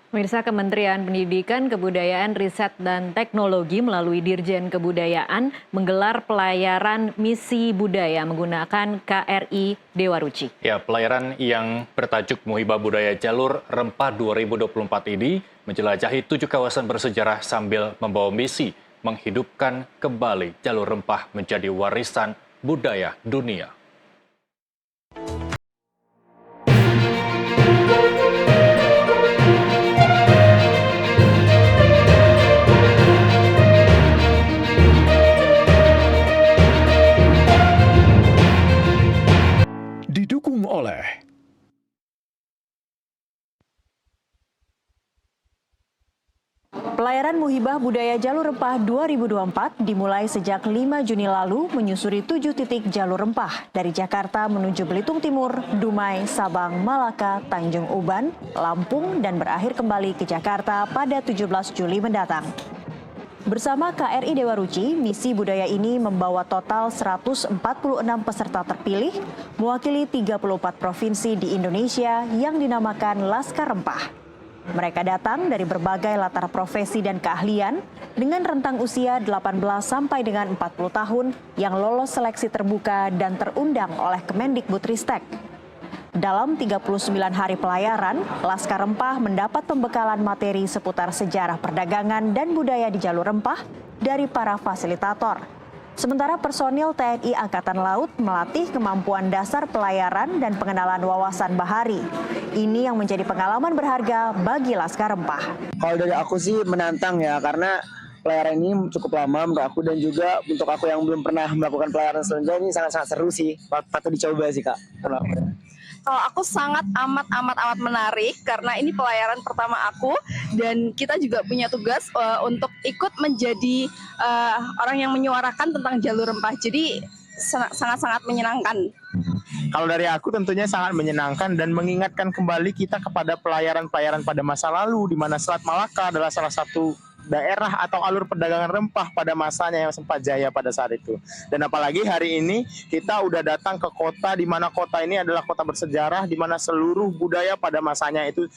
Pemirsa Kementerian Pendidikan, Kebudayaan, Riset, dan Teknologi melalui Dirjen Kebudayaan menggelar pelayaran misi budaya menggunakan KRI Dewa Ruci. Ya, pelayaran yang bertajuk Muhibah Budaya Jalur Rempah 2024 ini menjelajahi 7 kawasan bersejarah sambil membawa misi menghidupkan kembali jalur rempah menjadi warisan budaya dunia. Didukung oleh Pelayaran Muhibah Budaya Jalur Rempah 2024 dimulai sejak 5 Juni lalu menyusuri 7 titik jalur rempah dari Jakarta menuju Belitung Timur, Dumai, Sabang, Malaka, Tanjung Uban, Lampung, dan berakhir kembali ke Jakarta pada 17 Juli mendatang. Bersama KRI Dewa Ruci, misi budaya ini membawa total 146 peserta terpilih, mewakili 34 provinsi di Indonesia yang dinamakan Laskar Rempah. Mereka datang dari berbagai latar profesi dan keahlian dengan rentang usia 18 sampai dengan 40 tahun yang lolos seleksi terbuka dan terundang oleh Kemendikbudristek. Dalam 39 hari pelayaran, Laskar Rempah mendapat pembekalan materi seputar sejarah perdagangan dan budaya di jalur rempah dari para fasilitator. Sementara personil TNI Angkatan Laut melatih kemampuan dasar pelayaran dan pengenalan wawasan bahari. Ini yang menjadi pengalaman berharga bagi Laskar Rempah. Kalau dari aku sih menantang ya, karena pelayaran ini cukup lama menurut aku, dan juga untuk aku yang belum pernah melakukan pelayaran sebelumnya ini sangat-sangat seru sih. Patut dicoba sih, Kak. Kalau aku sangat amat menarik karena ini pelayaran pertama aku dan kita juga punya tugas untuk ikut menjadi orang yang menyuarakan tentang jalur rempah. Jadi sangat-sangat menyenangkan. Kalau dari aku tentunya sangat menyenangkan dan mengingatkan kembali kita kepada pelayaran-pelayaran pada masa lalu, di mana Selat Malaka adalah salah satu daerah atau alur perdagangan rempah pada masanya yang sempat jaya pada saat itu. Dan apalagi hari ini kita udah datang ke kota di mana kota ini adalah kota bersejarah, di mana seluruh budaya pada masanya itu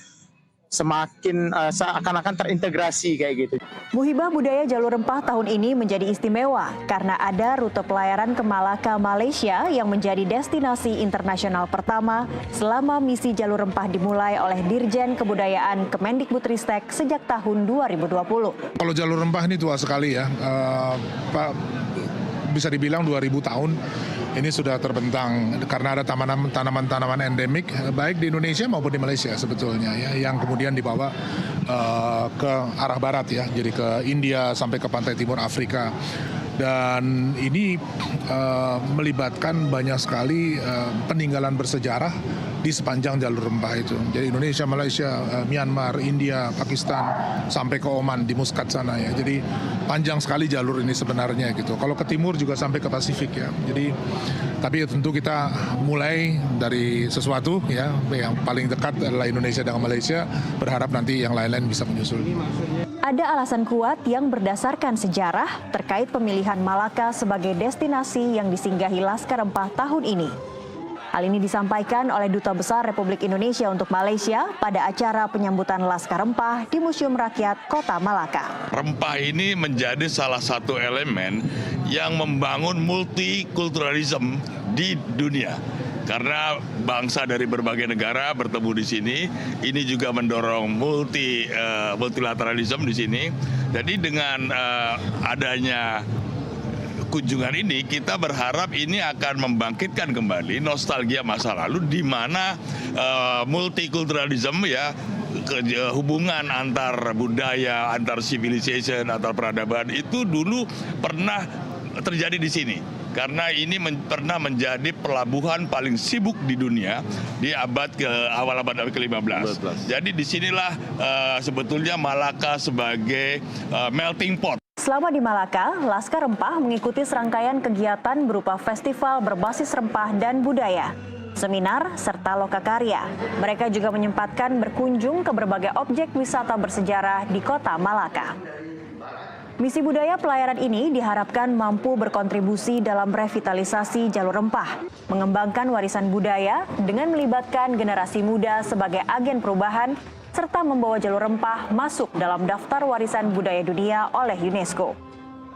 semakin seakan-akan terintegrasi kayak gitu. Muhibah Budaya Jalur Rempah tahun ini menjadi istimewa karena ada rute pelayaran ke Malaka, Malaysia yang menjadi destinasi internasional pertama selama misi jalur rempah dimulai oleh Dirjen Kebudayaan Kemendikbudristek sejak tahun 2020. kalau jalur rempah ini tua sekali ya, Pak, bisa dibilang 2000 tahun ini sudah terbentang karena ada tanaman-tanaman endemik baik di Indonesia maupun di Malaysia sebetulnya ya, yang kemudian dibawa ke arah barat ya, jadi ke India sampai ke pantai timur Afrika. Dan ini melibatkan banyak sekali peninggalan bersejarah di sepanjang jalur rempah itu. Jadi Indonesia, Malaysia, Myanmar, India, Pakistan, sampai ke Oman di Muscat sana ya. Jadi panjang sekali jalur ini sebenarnya gitu. Kalau ke timur juga sampai ke Pasifik ya. Jadi tapi tentu kita mulai dari sesuatu ya, yang paling dekat adalah Indonesia dengan Malaysia, berharap nanti yang lain-lain bisa menyusul. Ada alasan kuat yang berdasarkan sejarah terkait pemilihan Malaka sebagai destinasi yang disinggahi Laskar Rempah tahun ini. Hal ini disampaikan oleh Duta Besar Republik Indonesia untuk Malaysia pada acara penyambutan Laskar Rempah di Museum Rakyat Kota Malaka. Rempah ini menjadi salah satu elemen yang membangun multikulturalisme di dunia. Karena bangsa dari berbagai negara bertemu di sini, ini juga mendorong multilateralisme di sini. Jadi dengan adanya kunjungan ini, kita berharap ini akan membangkitkan kembali nostalgia masa lalu, di mana multikulturalisme ya, hubungan antar budaya, antar civilization, antar peradaban itu dulu pernah terjadi di sini. Karena ini pernah menjadi pelabuhan paling sibuk di dunia di awal abad ke-15. Jadi disinilah sebetulnya Malaka sebagai melting pot. Selama di Malaka, Laskar Rempah mengikuti serangkaian kegiatan berupa festival berbasis rempah dan budaya, seminar, serta lokakarya. Mereka juga menyempatkan berkunjung ke berbagai objek wisata bersejarah di kota Malaka. Misi budaya pelayaran ini diharapkan mampu berkontribusi dalam revitalisasi jalur rempah, mengembangkan warisan budaya dengan melibatkan generasi muda sebagai agen perubahan serta membawa jalur rempah masuk dalam daftar warisan budaya dunia oleh UNESCO.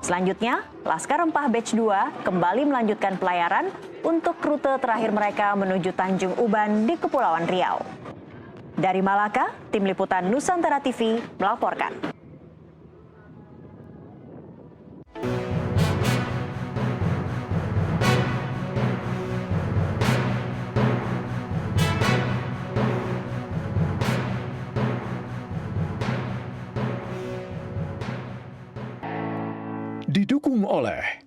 Selanjutnya, Laskar Rempah Batch 2 kembali melanjutkan pelayaran untuk rute terakhir mereka menuju Tanjung Uban di Kepulauan Riau. Dari Malaka, Tim Liputan Nusantara TV melaporkan. Didukung oleh